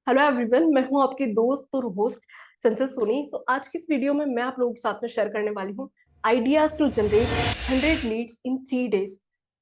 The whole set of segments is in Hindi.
हेलो एवरीवन, मैं हूं आपकी दोस्त और होस्ट चंचल सोनी। तो आज की इस वीडियो में मैं आप लोगों के साथ में शेयर करने वाली हूं ideas to generate 100 leads in 3 days।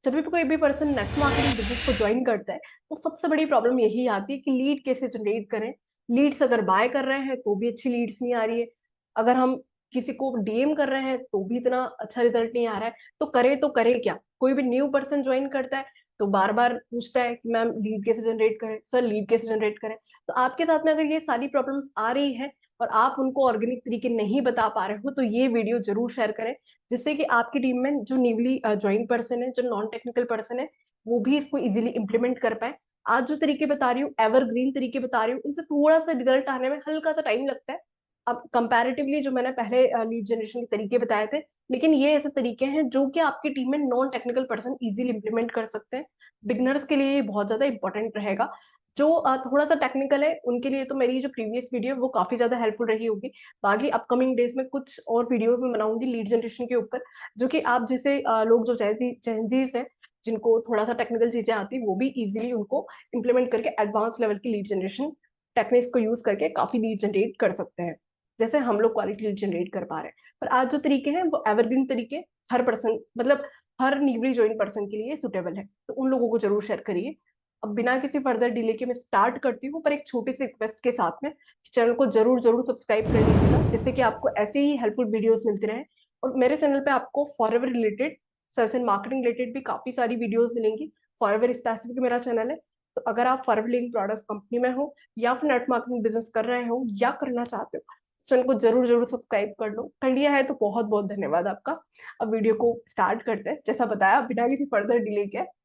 जब भी कोई भी पर्सन नेटवर्क मार्केटिंग बिजनेस को ज्वाइन करता है तो सबसे बड़ी प्रॉब्लम यही आती है कि लीड कैसे जनरेट करें। लीड्स अगर बाय कर रहे हैं तो भी अच्छी लीड्स नहीं आ रही है। अगर हम किसी को डीएम कर रहे हैं तो भी इतना अच्छा रिजल्ट नहीं आ रहा है। तो करे क्या? कोई भी न्यू पर्सन ज्वाइन करता है तो बार बार पूछता है कि मैम लीड कैसे जनरेट करें, सर लीड कैसे जनरेट करें। तो आपके साथ में अगर ये सारी प्रॉब्लम्स आ रही है और आप उनको ऑर्गेनिक तरीके नहीं बता पा रहे हो तो ये वीडियो जरूर शेयर करें, जिससे कि आपकी टीम में जो न्यूली ज्वाइन पर्सन है, जो नॉन टेक्निकल पर्सन है, वो भी इसको इजीली इंप्लीमेंट कर पाए। आज जो तरीके बता रही हूँ, एवरग्रीन तरीके बता रही हूँ, उनसे थोड़ा सा रिजल्ट आने में हल्का सा टाइम लगता है। अब कंपैरेटिवली जो मैंने पहले लीड जनरेशन के तरीके बताए थे, लेकिन ये ऐसे तरीके हैं जो कि आपकी टीम में non technical person easily implement कर सकते हैं। बिगनर्स के लिए ये बहुत ज्यादा इंपॉर्टेंट रहेगा। जो थोड़ा सा टेक्निकल है उनके लिए तो मेरी जो प्रीवियस वीडियो है वो काफी ज्यादा हेल्पफुल रही होगी। बाकी अपकमिंग डेज में कुछ और वीडियोस में बनाऊंगी लीड जनरेशन के ऊपर, जो कि आप जैसे लोग जो जेंजीज हैं, जिनको थोड़ा सा टेक्निकल चीजें आती वो भी इजीली उनको इम्प्लीमेंट करके एडवांस लेवल की लीड जनरेशन टेक्निक्स को यूज करके काफी लीड जनरेट कर सकते हैं, जैसे हम लोग क्वालिटी लीड जनरेट कर पा रहे हैं। पर आज जो तरीके हैं वो एवरग्रीन तरीके, हर पर्सन मतलब हर न्यूली ज्वाइन पर्सन के लिए सुटेबल है, तो उन लोगों को जरूर शेयर करिए। अब बिना किसी फर्दर डिले के मैं स्टार्ट करती हूँ, पर एक छोटी सी रिक्वेस्ट के साथ में चैनल को जरूर जरूर सब्सक्राइब कर लीजिएगा, जिससे कि आपको ऐसे ही हेल्पफुल वीडियोस मिलते रहे। और मेरे चैनल पे आपको forever related, search and marketing related भी काफी सारी वीडियोस मिलेंगी। फॉरएवर स्पेसिफिक मेरा चैनल है। तो अगर आप फॉरएवर लिंक प्रोडक्ट कंपनी में हो या फिर नेट मार्केटिंग बिजनेस कर रहे हो या करना चाहते हो, चैनल को जरूर जरूर सब्सक्राइब कर लो। कर लिया है तो बहुत बहुत धन्यवाद आपका। अब वीडियो को स्टार्ट करते हैं, जैसा बताया बिना किसी फर्दर डिले के।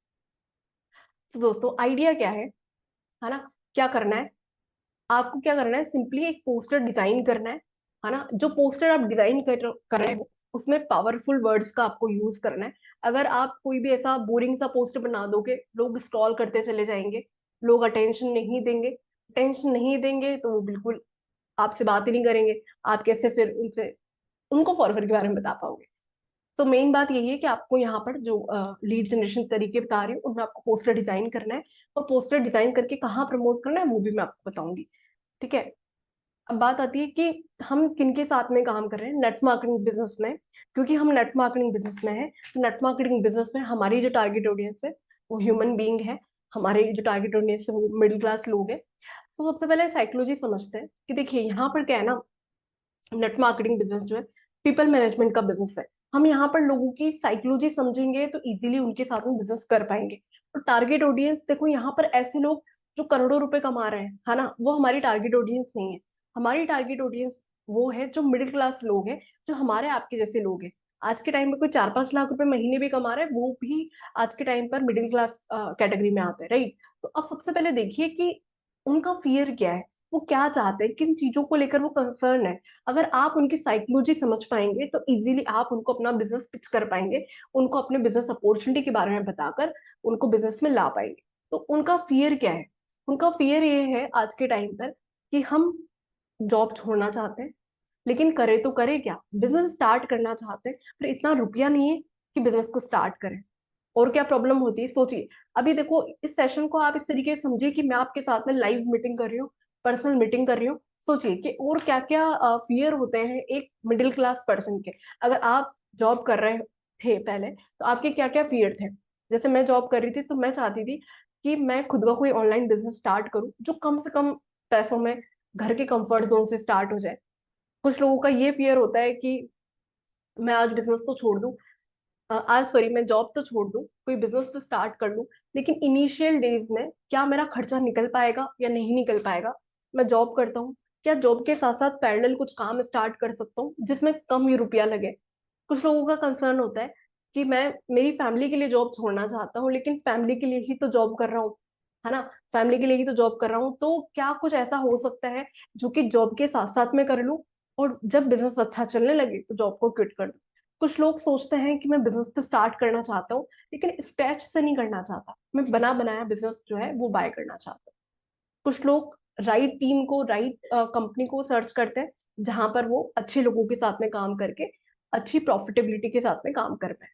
तो दोस्तों, आइडिया क्या है ना? क्या करना है? आपको क्या करना है, सिंपली एक पोस्टर डिजाइन करना है ना? जो पोस्टर आप डिजाइन कर रहे हो उसमें पावरफुल वर्ड्स का आपको यूज करना है। अगर आप कोई भी ऐसा बोरिंग सा पोस्टर बना दोगे, लोग स्क्रॉल करते चले जाएंगे, लोग अटेंशन नहीं देंगे तो वो बिल्कुल आपसे बात ही नहीं करेंगे। आप कैसे फिर उनसे उनको फॉरवर्ड के बारे में बता पाओगे? तो मेन बात यही है कि आपको यहाँ पर जो लीड जनरेशन तरीके बता रही हूँ उनमें आपको पोस्टर डिजाइन करना है, और पोस्टर डिजाइन करके कहाँ प्रमोट करना है वो भी मैं आपको बताऊंगी। ठीक है? अब बात आती है कि हम किनके साथ में काम कर रहे हैं नेट मार्केटिंग बिजनेस में। क्योंकि हम नेट मार्केटिंग बिजनेस में है, तो नेट मार्केटिंग बिजनेस में हमारी जो टारगेट ऑडियंस है वो ह्यूमन बीइंग है। हमारे जो टारगेट ऑडियंस है वो मिडिल क्लास लोग हैं। तो सबसे पहले साइकोलॉजी समझते हैं कि देखिए यहाँ पर क्या है ना, नेट मार्केटिंग बिजनेस जो है पीपल मैनेजमेंट का बिजनेस है। हम यहाँ पर लोगों की साइकोलॉजी समझेंगे तो इजीली उनके साथ में बिजनेस कर पाएंगे। तो टारगेट ऑडियंस देखो, यहाँ पर ऐसे लोग जो करोड़ों रुपए कमा रहे हैं, है ना, वो हमारी टारगेट ऑडियंस नहीं है। हमारी टारगेट ऑडियंस वो है जो मिडिल क्लास लोग हैं, जो हमारे आपके जैसे लोग हैं। आज के टाइम में कोई 4-5 लाख रुपए महीने भी कमा रहा है, वो भी आज के टाइम पर मिडिल क्लास कैटेगरी में आता है, राइट? तो अब सबसे पहले देखिए कि उनका फियर क्या है, वो क्या चाहते हैं, किन चीजों को लेकर वो कंसर्न है। अगर आप उनकी साइकोलॉजी समझ पाएंगे तो इजीली आप उनको अपना बिजनेस पिच कर पाएंगे, उनको अपने बिजनेस अपॉर्चुनिटी के बारे में बताकर उनको बिजनेस में ला पाएंगे। तो उनका फियर क्या है? उनका फियर ये है आज के टाइम पर कि हम जॉब छोड़ना चाहते हैं, लेकिन करे तो करे क्या, बिजनेस स्टार्ट करना चाहते हैं पर इतना रुपया नहीं है कि बिजनेस को स्टार्ट करें। और क्या प्रॉब्लम होती है सोचिए। अभी देखो, इस सेशन को आप इस तरीके से समझिए कि मैं आपके साथ में लाइव मीटिंग कर रही हूँ, पर्सनल मीटिंग कर रही हूँ। सोचिए कि और क्या क्या फियर होते हैं एक मिडिल क्लास पर्सन के। अगर आप जॉब कर रहे थे पहले तो आपके क्या क्या फियर थे? जैसे मैं जॉब कर रही थी तो मैं चाहती थी कि मैं खुद का कोई ऑनलाइन बिजनेस स्टार्ट करूं जो कम से कम पैसों में घर के कंफर्ट जोन से स्टार्ट हो जाए। कुछ लोगों का ये फियर होता है कि मैं आज बिजनेस तो छोड़ दूं, आज सॉरी मैं जॉब तो छोड़ दूं, कोई बिजनेस तो स्टार्ट कर लूं, लेकिन इनिशियल डेज में क्या मेरा खर्चा निकल पाएगा या नहीं निकल पाएगा? मैं जॉब करता हूँ, क्या जॉब के साथ साथ पैरेलल कुछ काम स्टार्ट कर सकता हूँ जिसमें कम ही रुपया लगे? कुछ लोगों का कंसर्न होता है कि मैं मेरी फैमिली के लिए जॉब छोड़ना चाहता हूँ, लेकिन फैमिली के लिए ही तो जॉब कर रहा हूँ, है ना, फैमिली के लिए ही तो जॉब कर रहा हूँ, तो क्या कुछ ऐसा हो सकता है जो कि जॉब के साथ साथ में कर लूँ और जब बिजनेस अच्छा चलने लगे तो जॉब को क्विट कर दूं? कुछ लोग सोचते हैं कि मैं बिजनेस तो स्टार्ट करना चाहता हूँ लेकिन स्क्रैच से नहीं करना चाहता, मैं बना बनाया बिजनेस जो है वो बाय करना चाहता हूँ। कुछ लोग राइट टीम को, राइट कंपनी को सर्च करते हैं जहां पर वो अच्छे लोगों के साथ में काम करके अच्छी प्रॉफिटेबिलिटी के साथ में काम कर पाए।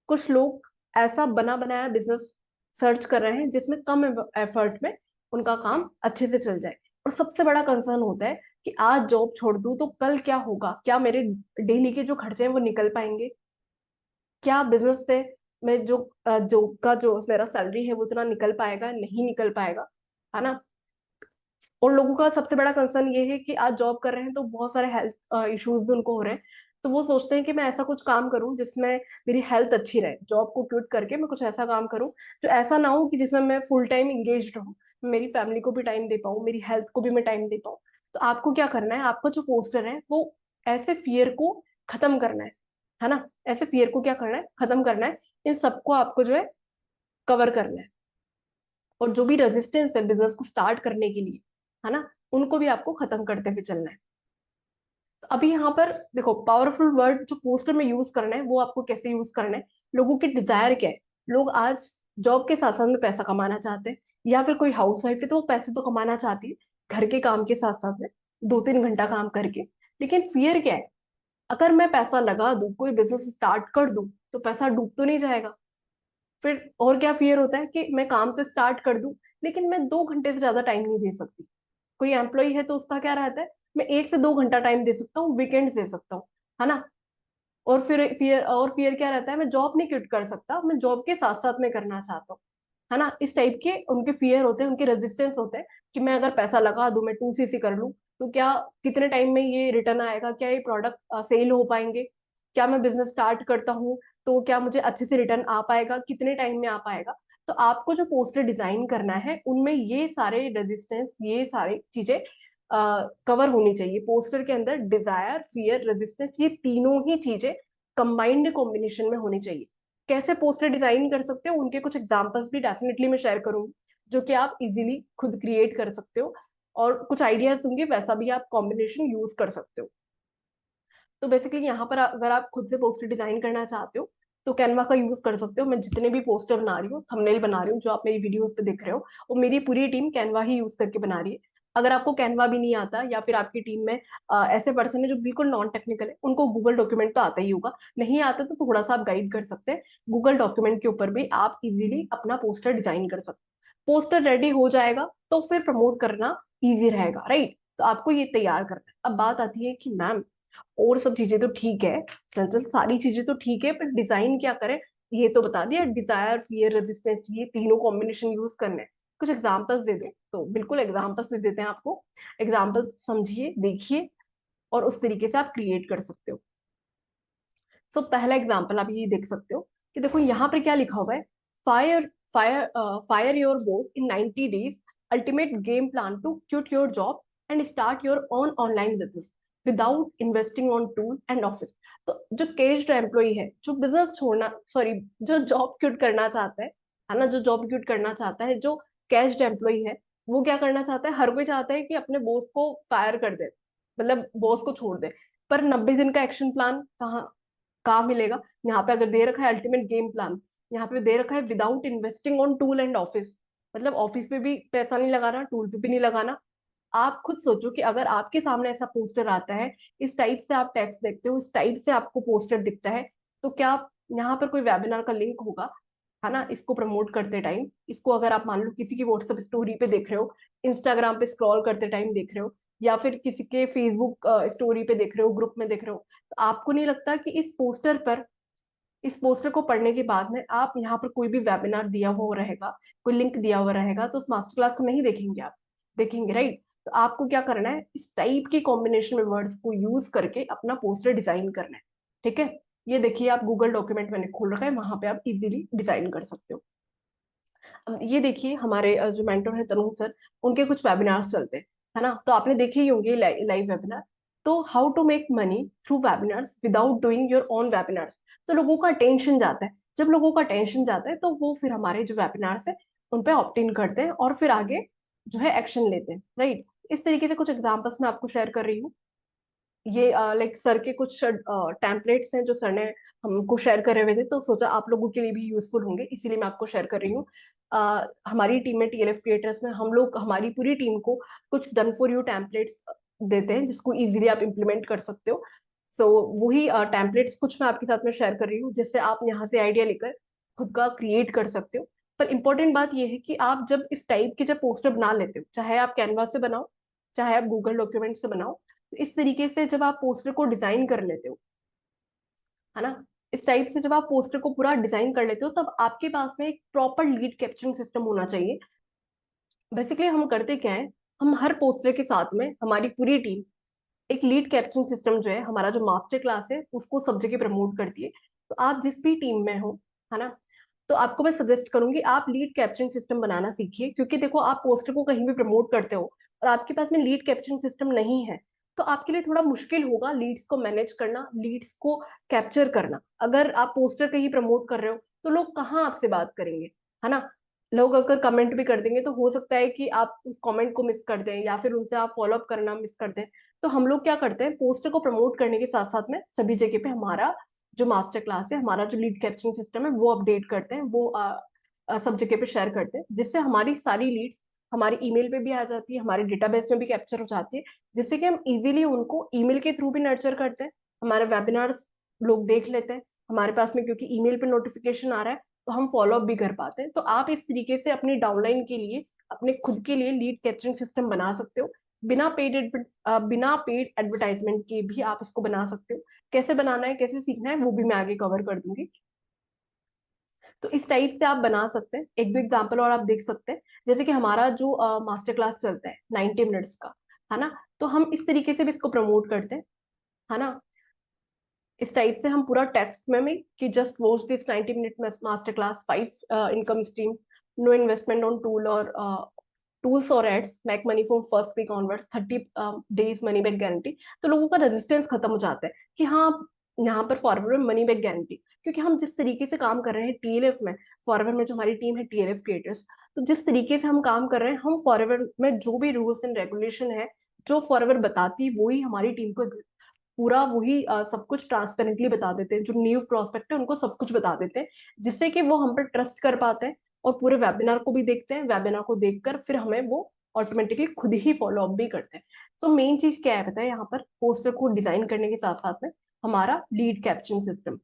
कुछ लोग ऐसा बना बनाया बिजनेस सर्च कर रहे हैं जिसमें कम एफर्ट में उनका काम अच्छे से चल जाए। और सबसे बड़ा कंसर्न होता है कि आज जॉब छोड़ दूं तो कल क्या होगा, क्या मेरे डेली के जो खर्चे हैं वो निकल पाएंगे, क्या बिजनेस से मैं जो मेरा सैलरी है वो उतना निकल पाएगा, नहीं निकल पाएगा, है ना। और लोगों का सबसे बड़ा कंसर्न ये है कि आज जॉब कर रहे हैं तो बहुत सारे हेल्थ इश्यूज भी उनको हो रहे हैं। तो वो सोचते हैं कि मैं ऐसा कुछ काम करूं जिसमें मेरी हेल्थ अच्छी रहे, जॉब को क्विट करके मैं कुछ ऐसा काम करूं जो ऐसा ना हो कि जिसमें मैं फुल टाइम इंगेज रहूं, मेरी फैमिली को भी टाइम दे पाऊं, मेरी हेल्थ को भी मैं टाइम दे पाऊं। तो आपको क्या करना है, आपका जो पोस्टर है वो ऐसे फियर को खत्म करना है ना। ऐसे फियर को क्या करना है, खत्म करना है। इन सबको आपको जो है कवर करना है। और जो भी रेजिस्टेंस है बिजनेस को स्टार्ट करने के लिए, है ना, उनको भी आपको खत्म करते हुए चलना है। तो अभी यहाँ पर देखो, पावरफुल वर्ड जो पोस्टर में यूज करना है वो आपको कैसे यूज करना है। लोगों की डिजायर क्या है, लोग आज जॉब के साथ साथ में पैसा कमाना चाहते हैं, या फिर कोई हाउस वाइफ है तो वो पैसे तो कमाना चाहती है घर के काम के साथ साथ में, 2-3 घंटा काम करके। लेकिन फियर क्या है, अगर मैं पैसा लगा दूं, कोई बिजनेस स्टार्ट कर दूं, तो पैसा डूब तो नहीं जाएगा। फिर और क्या फियर होता है कि मैं काम तो स्टार्ट कर दूं, लेकिन मैं 2 घंटे से ज्यादा टाइम नहीं दे सकती। कोई एम्प्लॉय है तो उसका क्या रहता है, मैं 1 से 2 घंटा टाइम दे सकता हूँ, वीकेंड दे सकता हूँ, है ना। और फियर क्या रहता है, मैं जॉब नहीं क्विट कर सकता, मैं जॉब के साथ साथ में करना चाहता हूँ, है ना। इस टाइप के उनके फियर होते हैं, उनके रेजिस्टेंस होते हैं कि मैं अगर पैसा लगा दूं, मैं 2CC कर लूं, तो क्या कितने टाइम में ये रिटर्न आएगा, क्या ये प्रोडक्ट सेल हो पाएंगे, क्या मैं बिजनेस स्टार्ट करता हूँ तो क्या मुझे अच्छे से रिटर्न आ पाएगा, कितने टाइम में आ पाएगा। तो आपको जो पोस्टर डिजाइन करना है उनमें ये सारे रेजिस्टेंस, ये सारी चीजें कवर होनी चाहिए। पोस्टर के अंदर डिजायर, फियर, रेजिस्टेंस, ये तीनों ही चीजें कंबाइंड कॉम्बिनेशन में होनी चाहिए। कैसे पोस्टर डिजाइन कर सकते हो, उनके कुछ एग्जांपल्स भी डेफिनेटली मैं शेयर करूंगी, जो कि आप इजीली खुद क्रिएट कर सकते हो। और कुछ आइडियाज दूंगी, वैसा भी आप कॉम्बिनेशन यूज कर सकते हो। तो बेसिकली यहाँ पर अगर आप खुद से पोस्टर डिजाइन करना चाहते हो तो कैनवा का यूज कर सकते हो। मैं जितने भी पोस्टर बना रही हूँ, थंबनेल बना रही हूँ, जो आप मेरी वीडियोस पे देख रहे हो, वो मेरी पूरी टीम कैनवा ही यूज करके बना रही है। अगर आपको कैनवा भी नहीं आता, या फिर आपकी टीम में ऐसे पर्सन है जो बिल्कुल नॉन टेक्निकल है, उनको गूगल डॉक्यूमेंट तो आता ही होगा, नहीं आता तो थोड़ा सा आप गाइड कर सकते हैं। गूगल डॉक्यूमेंट के ऊपर भी आप इजीली अपना पोस्टर डिजाइन कर सकते हैं। पोस्टर रेडी हो जाएगा तो फिर प्रमोट करना इजी रहेगा, राइट। तो आपको ये तैयार करना है। अब बात आती है कि मैम और सब चीजें तो ठीक है, चंचल सारी चीजें तो ठीक है, पर डिजाइन क्या करें। ये तो बता दिया, डिजायर, फियर, रेजिस्टेंस, ये तीनों कॉम्बिनेशन यूज करने हैं। कुछ एग्जांपल्स दे दो, तो बिल्कुल एग्जांपल्स दे देते हैं आपको। एग्जांपल्स समझिए, देखिए, और उस तरीके से आप क्रिएट कर सकते हो। तो पहला एग्जांपल आप ये देख सकते हो कि देखो यहाँ पर क्या लिखा हुआ है। Fire fire fire your boss in 90 days, ultimate game plan to quit your job and start your own online business without investing on tool and office. तो जो केज्ड एम्प्लॉय है, जो बिजनेस छोड़ना, सॉरी, जो जॉब क्विट करना चाहता है ना, जो जॉब क्विट करना चाहता है, जो कैज्ड एम्प्लॉय है, वो क्या करना चाहता है, हर कोई चाहता है कि अपने बॉस को फायर कर दे, मतलब बॉस को छोड़ दे। पर 90 दिन का एक्शन प्लान कहाँ मिलेगा। यहाँ पे अगर दे रखा है अल्टीमेट गेम प्लान, यहाँ पे दे रखा है without investing on tool and office, मतलब ऑफिस पे भी पैसा नहीं लगाना, टूल पे भी नहीं लगाना। आप खुद सोचो कि अगर आपके सामने ऐसा पोस्टर आता है, इस टाइप से आप टेक्स्ट देखते हो, इस टाइप से आपको पोस्टर दिखता है, तो क्या यहाँ पर कोई वेबिनार का लिंक होगा, है ना, इसको प्रमोट करते टाइम। इसको अगर आप मान लो किसी की व्हाट्सएप स्टोरी पे देख रहे हो, इंस्टाग्राम पे स्क्रॉल करते टाइम देख रहे हो, या फिर किसी के फेसबुक स्टोरी पे देख रहे हो, ग्रुप में देख रहे हो, तो आपको नहीं लगता कि इस पोस्टर को पढ़ने के बाद में आप यहाँ पर कोई भी वेबिनार दिया हुआ रहेगा, कोई लिंक दिया हुआ रहेगा, तो उस मास्टर क्लास को नहीं देखेंगे आप, देखेंगे, राइट। तो आपको क्या करना है, इस टाइप की कॉम्बिनेशन में वर्ड्स को यूज करके अपना पोस्टर डिजाइन करना है। ठीक है, ये देखिए, आप गूगल डॉक्यूमेंट मैंने खोल रखा है, वहां पे आप इजीली डिजाइन कर सकते हो। अब ये देखिए, हमारे जो मेंटर है तनु सर, उनके कुछ वेबिनार्स चलते हैं, है ना, तो आपने देखे ही होंगे लाइव वेबिनार। तो how to make money through webinars without doing your own webinars. तो लोगों का अटेंशन जाता है, जब लोगों का अटेंशन जाता है तो वो फिर हमारे जो वेबिनार्स है उन पे ऑप्ट इन करते हैं और फिर आगे जो है एक्शन लेते हैं, राइट। इस तरीके से कुछ एग्जांपल्स मैं आपको शेयर कर रही हूँ। ये लाइक सर के कुछ टेम्पलेट्स हैं जो सर ने हमको शेयर करे हुए थे, तो सोचा आप लोगों के लिए भी यूजफुल होंगे, इसीलिए मैं आपको शेयर कर रही हूँ। हमारी टीम में, TLF क्रिएटर्स में, हम लोग, हमारी पूरी टीम को कुछ डन फॉर यू टेम्पलेट्स देते हैं जिसको इजीली आप इम्प्लीमेंट कर सकते हो। सो वही टेम्पलेट्स कुछ मैं आपके साथ में शेयर कर रही हूँ, जिससे आप यहाँ से आइडिया लेकर खुद का क्रिएट कर सकते हो। पर इंपॉर्टेंट बात यह है कि आप जब इस टाइप के जब पोस्टर बना लेते हो, चाहे आप कैनवा से बनाओ चाहे आप गूगल डॉक्यूमेंट से बनाओ। तो इस तरीके से जब आप पोस्टर को डिजाइन कर लेते हो, है ना, इस टाइप से जब आप पोस्टर को पूरा डिजाइन कर लेते हो, तब आपके पास में एक प्रॉपर लीड कैप्चरिंग सिस्टम होना चाहिए। बेसिकली हम करते क्या है, हम हर पोस्टर के साथ में हमारी पूरी टीम एक लीड कैप्चरिंग सिस्टम जो है, हमारा जो मास्टर क्लास है उसको सब जगह प्रमोट करती है। तो आप जिस भी टीम में हो, है ना, तो आपको मैं सजेस्ट करूंगी आप लीड कैप्चरिंग सिस्टम बनाना सीखिए। क्योंकि देखो, आप पोस्टर को कहीं भी प्रमोट करते हो और आपके पास में लीड कैप्चरिंग सिस्टम नहीं है, तो आपके लिए थोड़ा मुश्किल होगा लीड्स को मैनेज करना, लीड्स को कैप्चर करना। अगर आप पोस्टर कहीं प्रमोट कर रहे हो तो लोग कहाँ आपसे बात करेंगे, है ना। लोग अगर कमेंट भी कर देंगे तो हो सकता है कि आप उस कमेंट को मिस कर दें, या फिर उनसे आप फॉलो अप करना मिस कर दें। तो हम लोग क्या करते हैं, पोस्टर को प्रमोट करने के साथ साथ में सभी जगह पे हमारा जो मास्टर क्लास है, हमारा जो लीड कैप्चरिंग सिस्टम है, वो अपडेट करते हैं, वो सब जगह पे शेयर करते हैं, जिससे हमारी सारी लीड्स हमारी ईमेल पे भी आ जाती है, हमारे डेटाबेस में भी कैप्चर हो जाती है, जिससे कि हम इजीली उनको ईमेल के थ्रू भी नर्चर करते हैं। हमारे वेबिनार्स लोग देख लेते हैं हमारे पास में, क्योंकि ईमेल पे नोटिफिकेशन आ रहा है, तो हम फॉलो अप भी कर पाते हैं। तो आप इस तरीके से अपनी डाउनलाइन के लिए, अपने खुद के लिए लीड कैप्चरिंग सिस्टम बना सकते हो। बिना पेड एडवर्टाइजमेंट के भी आप इसको बना सकते हो। कैसे बनाना है, कैसे सीखना है, वो भी मैं आगे कवर कर दूंगी। तो इस टाइप से आप बना सकते हैं। एक दो एग्जांपल और आप देख सकते हैं, जैसे कि हमारा जो मास्टर क्लास चलता है 90 मिनट्स का, है ना, तो हम इस तरीके से भी इसको प्रमोट करते हैं, है ना। इस टाइप से हम पूरा टेक्स्ट में भी कि just watch this 90 minute master class, 5 income streams, no investment on tools और ads, make money from first week onwards, 30 days money back guarantee. तो लोगों का रेजिस्टेंस खत्म हो जाता है कि हाँ, यहाँ पर फॉरवर्ड में मनी बैक गारंटी। क्योंकि हम जिस तरीके से काम कर रहे हैं टीएलएफ में, फॉरवर्ड में जो हमारी टीम है टीएलएफ क्रिएटर्स, तो जिस तरीके से हम काम कर रहे हैं, हम फॉरवर्ड में जो भी रूल्स एंड रेगुलेशन है, जो फॉरवर्ड बताती है, वही हमारी टीम को पूरा वही सब कुछ ट्रांसपेरेंटली बता देते हैं। जो न्यू प्रोस्पेक्ट है उनको सब कुछ बता देते हैं, जिससे कि वो हम पर ट्रस्ट कर पाते हैं और पूरे वेबिनार को भी देखते हैं। वेबिनार को देखकर फिर हमें वो ऑटोमेटिकली खुद ही फॉलो अप भी करते हैं। सो मेन चीज क्या है पता है, यहाँ पर पोस्टर को डिजाइन करने के साथ साथ में हमारा लीड कैप्चरिंग सिस्टम।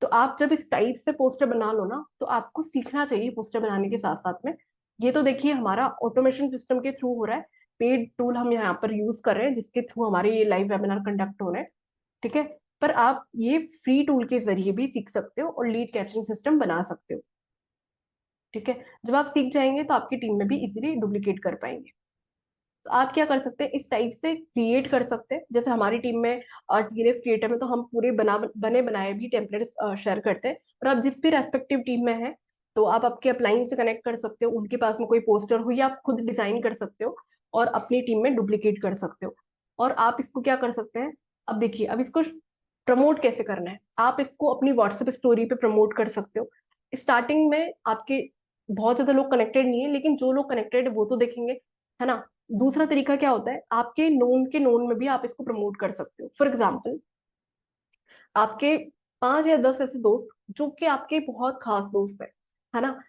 तो आप जब इस टाइप से पोस्टर बना लो ना, तो आपको सीखना चाहिए पोस्टर बनाने के साथ साथ में। ये तो देखिए हमारा ऑटोमेशन सिस्टम के थ्रू हो रहा है, पेड टूल हम यहाँ पर यूज कर रहे हैं, जिसके थ्रू हमारे ये लाइव वेबिनार कंडक्ट हो रहे हैं, ठीक है। पर आप ये फ्री टूल के जरिए भी सीख सकते हो और लीड कैप्चरिंग सिस्टम बना सकते हो, ठीक है। जब आप सीख जाएंगे तो आपकी टीम में भी इजीली डुप्लीकेट कर पाएंगे। तो आप क्या कर सकते हैं, इस टाइप से क्रिएट कर सकते हैं। जैसे हमारी टीम में टीएलएफ क्रिएटर में तो हम पूरे बने बनाए भी टेम्पलेट्स शेयर करते हैं। और आप जिस भी रेस्पेक्टिव टीम में है, तो आप आपके अपलाइन से कनेक्ट कर सकते हो, उनके पास में कोई पोस्टर हो या आप खुद डिजाइन कर सकते हो और अपनी टीम में डुप्लीकेट कर सकते हो। और आप इसको क्या कर सकते हैं, अब देखिए, अब इसको प्रमोट कैसे करना है। आप इसको अपनी व्हाट्सएप स्टोरी पे प्रमोट कर सकते हो। स्टार्टिंग में आपके बहुत ज्यादा लोग कनेक्टेड नहीं है, लेकिन जो लोग कनेक्टेड है वो तो देखेंगे, है ना। दूसरा तरीका क्या होता है, आपके नोन के नोन में भी आप इसको प्रमोट कर सकते हो। फॉर एग्जाम्पल, आपके 5 या 10 ऐसे दोस्त जो कि आपके बहुत खास दोस्त है ना।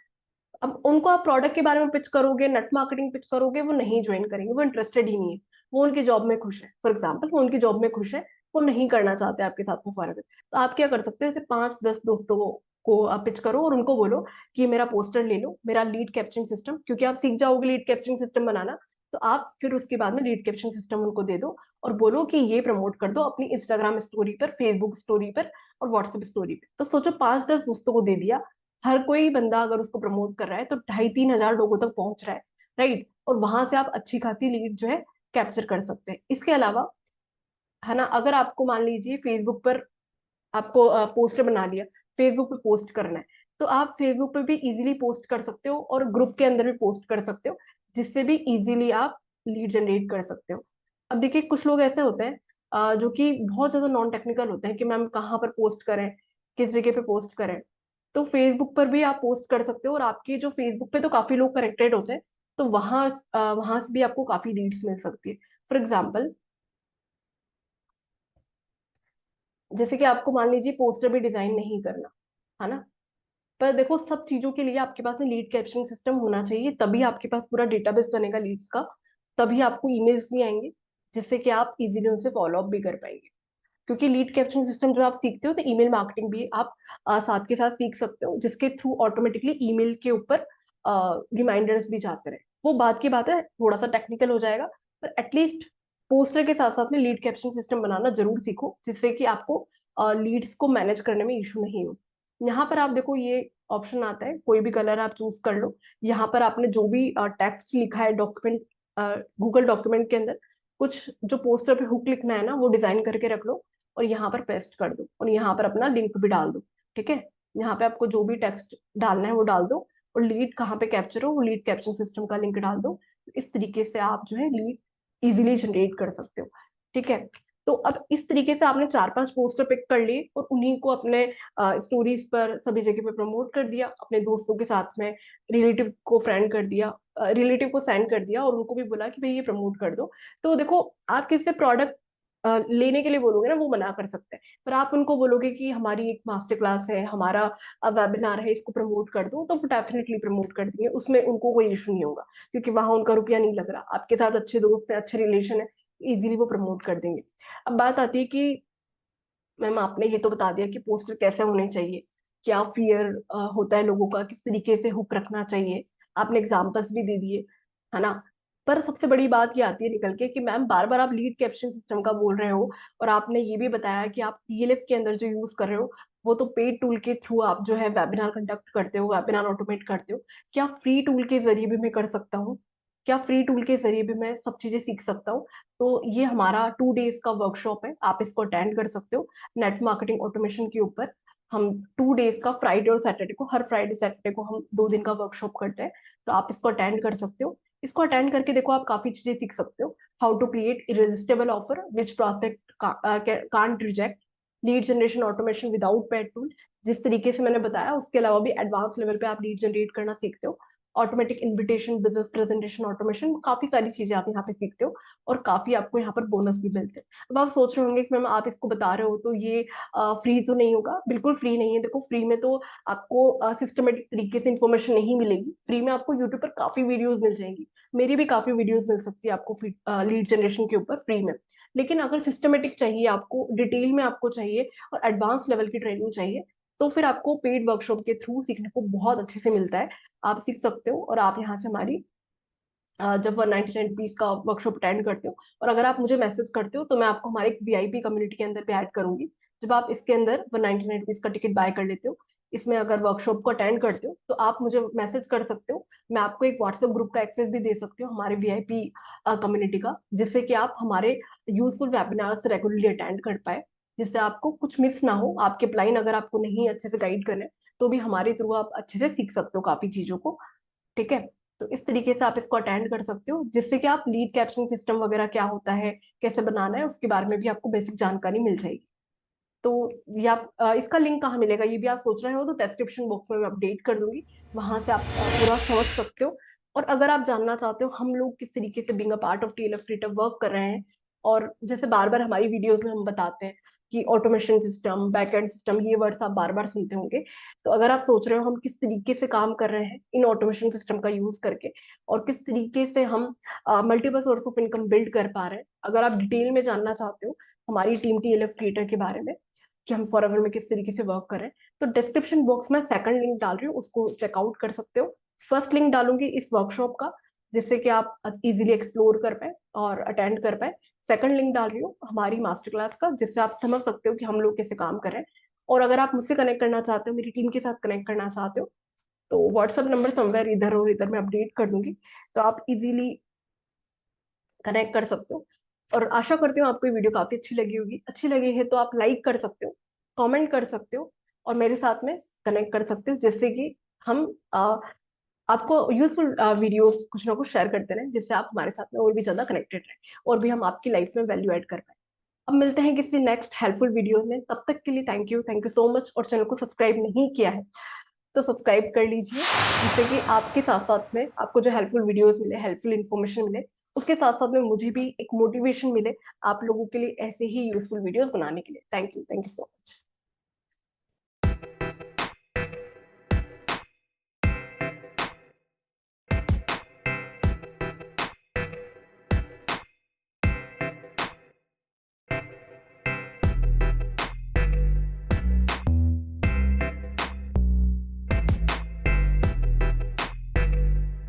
अब उनको आप प्रोडक्ट के बारे में पिच करोगे, नेट मार्केटिंग पिच करोगे, वो नहीं ज्वाइन करेंगे, वो इंटरेस्टेड ही नहीं है। वो उनकी जॉब में खुश है, फॉर एग्जाम्पल वो उनकी जॉब में खुश है, वो नहीं करना चाहते आपके साथ में फॉरवर्ड। तो आप क्या कर सकते हो, ऐसे 5-10 दोस्तों को आप पिच करो और उनको बोलो कि मेरा पोस्टर ले लो, मेरा लीड कैप्चरिंग सिस्टम, क्योंकि आप सीख जाओगे लीड कैप्चरिंग सिस्टम बनाना। तो आप फिर उसके बाद में लीड कैप्चरिंग सिस्टम उनको दे दो और बोलो कि ये प्रमोट कर दो अपनी इंस्टाग्राम स्टोरी पर, फेसबुक स्टोरी पर और व्हाट्सएप स्टोरी पर। तो सोचो, 5-10 दोस्तों को दे दिया, हर कोई बंदा अगर उसको प्रमोट कर रहा है तो 2,500-3,000 लोगों तक पहुंच रहा है, राइट। और वहां से आप अच्छी खासी लीड जो है कैप्चर कर सकते हैं। इसके अलावा, है ना, अगर आपको मान लीजिए फेसबुक पर आपको पोस्टर बना लिया, फेसबुक पे पोस्ट करना है, तो आप फेसबुक पे भी इजीली पोस्ट कर सकते हो और ग्रुप के अंदर भी पोस्ट कर सकते हो, जिससे भी इजीली आप लीड जनरेट कर सकते हो। अब देखिए, कुछ लोग ऐसे होते हैं जो कि बहुत ज्यादा नॉन टेक्निकल होते हैं कि मैम कहाँ पर पोस्ट करें, किस जगह पे पोस्ट करें। तो फेसबुक पर भी आप पोस्ट कर सकते हो, और आपके जो फेसबुक पे तो काफी लोग कनेक्टेड होते हैं, तो वहां से भी आपको काफी लीड्स मिल सकती है। फॉर एग्जाम्पल, जैसे कि आपको मान लीजिए पोस्टर भी डिजाइन नहीं करना, है ना। पर देखो, सब चीजों के लिए आपके पास में लीड कैप्चरिंग सिस्टम होना चाहिए, तभी आपके पास पूरा डेटाबेस बनेगा लीड्स का, तभी आपको ईमेल्स भी आएंगे, जिससे कि आप इजीली उनसे फॉलो अप भी कर पाएंगे। क्योंकि लीड कैप्चरिंग सिस्टम जब आप सीखते हो तो ईमेल मार्केटिंग भी आप साथ के साथ सीख सकते हो, जिसके थ्रू ऑटोमेटिकली ईमेल के ऊपर रिमाइंडर्स भी जाते रहे। वो बात की बात है, थोड़ा सा टेक्निकल हो जाएगा, पर एटलीस्ट पोस्टर के साथ साथ में लीड कैप्शन सिस्टम बनाना जरूर सीखो, जिससे कि आपको लीड्स को मैनेज करने में इशू नहीं हो। यहाँ पर आप देखो ये ऑप्शन आता है, कोई भी कलर आप चूज कर लो। यहाँ पर आपने जो भी टेक्स्ट लिखा है डॉक्यूमेंट, गूगल डॉक्यूमेंट के अंदर कुछ जो पोस्टर पे हुक लिखना है ना, वो डिजाइन करके रख लो और यहाँ पर पेस्ट कर दो और यहाँ पर अपना लिंक भी डाल दो। ठीक है, यहाँ पे आपको जो भी टेक्स्ट डालना है वो डाल दो और लीड कहाँ पे कैप्चर हो वो लीड कैप्शन सिस्टम का लिंक डाल दो। इस तरीके से आप जो है लीड इजीली जनरेट कर सकते हो। ठीक है, तो अब इस तरीके से आपने 4-5 पोस्टर पिक कर लिए और उन्हीं को अपने स्टोरीज पर सभी जगह पे प्रमोट कर दिया, अपने दोस्तों के साथ में रिलेटिव को फ्रेंड कर दिया, रिलेटिव को सेंड कर दिया और उनको भी बोला कि भाई ये प्रमोट कर दो। तो देखो, आप किससे प्रोडक्ट लेने के लिए बोलोगे ना, वो मना कर सकते हैं, पर आप उनको बोलोगे कि हमारी एक मास्टर क्लास है, हमारा वेबिनार है, इसको प्रमोट कर दो, तो वो डेफिनेटली प्रमोट कर देंगे, उसमें उनको कोई इशू नहीं होगा, क्योंकि वहां उनका रुपया नहीं लग रहा, आपके साथ अच्छे दोस्त है, अच्छे रिलेशन है, इजीली वो प्रमोट कर देंगे। अब बात आती है कि मैम आपने ये तो बता दिया कि पोस्टर कैसे होने चाहिए, क्या फियर होता है लोगों का, किस तरीके से हुक रखना चाहिए, आपने एग्जाम्पल्स भी दे दिए, है ना। पर सबसे बड़ी बात ये आती है निकल के कि मैम बार बार आप लीड कैप्शन सिस्टम का बोल रहे हो और आपने ये भी बताया कि आप टीएलएफ के अंदर जो यूज कर रहे हो वो तो पेड टूल के थ्रू आप जो है वेबिनार कंडक्ट करते हो, वेबिनार ऑटोमेट करते हो, क्या फ्री टूल के जरिए भी मैं कर सकता हूँ? क्या फ्री टूल के जरिए भी मैं सब चीजें सीख सकता हूँ? तो ये हमारा 2 डेज का वर्कशॉप है, आप इसको अटेंड कर सकते हो। नेट मार्केटिंग ऑटोमेशन के ऊपर हम 2 डेज का, फ्राइडे और सैटरडे को, हर फ्राइडे सैटरडे को हम 2 दिन का वर्कशॉप करते हैं, तो आप इसको अटेंड कर सकते हो। इसको अटेंड करके देखो आप काफी चीजें सीख सकते हो। How to create irresistible offer which prospect can't reject, lead generation automation without paid tool, जिस तरीके से मैंने बताया, उसके अलावा भी एडवांस लेवल पे आप लीड जनरेट करना सीखते हो। Automatic invitation, business presentation automation, काफी सारी चीजें आप यहाँ पे सीखते हो और काफी आपको यहाँ पर बोनस भी मिलते हैं। अब आप सोच रहे होंगे कि मैम आप इसको बता रहे हो तो ये फ्री तो नहीं होगा? बिल्कुल फ्री नहीं है। देखो, फ्री में तो आपको सिस्टमेटिक तरीके से इन्फॉर्मेशन नहीं मिलेगी। फ्री में आपको यूट्यूब पर काफी वीडियोस मिल जाएंगी, मेरी भी काफी वीडियोस मिल सकती है आपको लीड जनरेशन के ऊपर फ्री में। लेकिन अगर सिस्टमेटिक चाहिए, आपको डिटेल में आपको चाहिए और एडवांस लेवल की ट्रेनिंग चाहिए, तो फिर आपको पेड वर्कशॉप के थ्रू सीखने को बहुत अच्छे से मिलता है। आप सीख सकते हो और आप यहाँ से हमारी जब 199 रुपीज का वर्कशॉप अटेंड करते हो और अगर आप मुझे मैसेज करते हो तो मैं आपको हमारे एक वीआईपी कम्युनिटी के अंदर भी ऐड करूंगी। जब आप इसके अंदर 199 रुपीज का टिकट बाय कर लेते हो, इसमें अगर वर्कशॉप को अटेंड करते हो, तो आप मुझे मैसेज कर सकते हो। मैं आपको एक व्हाट्सएप ग्रुप का एक्सेस भी दे सकती हूँ हमारे वीआईपी कम्युनिटी का, जिससे कि आप हमारे यूजफुल वेबिनार्स रेगुलरली अटेंड कर पाए, जिससे आपको कुछ मिस ना हो। आपके प्लाइन अगर आपको नहीं अच्छे से गाइड करने, तो भी हमारे थ्रू आप अच्छे से सीख सकते हो काफी चीजों को। ठीक है, तो इस तरीके से आप इसको अटेंड कर सकते हो, जिससे कि आप लीड कैप्शन सिस्टम वगैरह क्या होता है, कैसे बनाना है, उसके बारे में भी आपको बेसिक जानकारी मिल जाएगी। तो ये आप इसका लिंक कहाँ मिलेगा ये भी आप सोच रहे हो, तो डिस्क्रिप्शन बॉक्स में मैं अपडेट कर दूंगी, वहां से आप पूरा समझ सकते हो। और अगर आप जानना चाहते हो हम लोग किस तरीके से being a part of TLF creative work कर रहे हैं, और जैसे बार बार हमारी वीडियोस में हम बताते हैं कि ऑटोमेशन सिस्टम, बैकएंड सिस्टम, ये वर्ड्स आप बार बार सुनते होंगे। तो अगर आप सोच रहे हो हम किस तरीके से काम कर रहे हैं इन ऑटोमेशन सिस्टम का यूज करके, और किस तरीके से हम multiple source of income build कर पा रहे हैं, अगर आप डिटेल में जानना चाहते हो हमारी टीम टीएलएफ क्रिएटर के बारे में कि हम फॉरएवर में किस तरीके से वर्क कर रहे हैं, तो डिस्क्रिप्शन बॉक्स में सेकंड लिंक डाल रही हूँ, उसको चेकआउट कर सकते हो। फर्स्ट लिंक डालूंगी इस वर्कशॉप का, जिससे कि आप इजीली एक्सप्लोर कर पाए और अटेंड कर पाए। सेकंड लिंक डाल रही हूँ हमारी मास्टर क्लास का, जिससे आप समझ सकते हो कि हम लोग कैसे काम कर रहे हैं। और अगर आप मुझसे कनेक्ट करना चाहते हो, मेरी टीम के साथ कनेक्ट करना चाहते हो, तो व्हाट्सएप नंबर समवेयर इधर और इधर मैं अपडेट कर दूंगी, तो आप इजीली कनेक्ट कर सकते हो। और आशा करती हूँ आपको ये वीडियो काफी अच्छी लगी होगी। अच्छी लगी है तो आप लाइक कर सकते हो, कमेंट कर सकते हो और मेरे साथ में कनेक्ट कर सकते हो, जिससे कि हम आपको यूजफुल वीडियोस कुछ ना कुछ शेयर करते रहें, जिससे आप हमारे साथ में और भी ज्यादा कनेक्टेड रहें और भी हम आपकी लाइफ में वैल्यू ऐड कर पाए। अब मिलते हैं किसी नेक्स्ट हेल्पफुल वीडियो में, तब तक के लिए थैंक यू सो मच। और चैनल को सब्सक्राइब नहीं किया है तो सब्सक्राइब कर लीजिए, जिससे कि आपके साथ साथ में आपको जो हेल्पफुल वीडियोस मिले, हेल्पफुल इन्फॉर्मेशन मिले, उसके साथ साथ में मुझे भी एक मोटिवेशन मिले आप लोगों के लिए ऐसे ही यूजफुल वीडियोस बनाने के लिए। Thank you so much.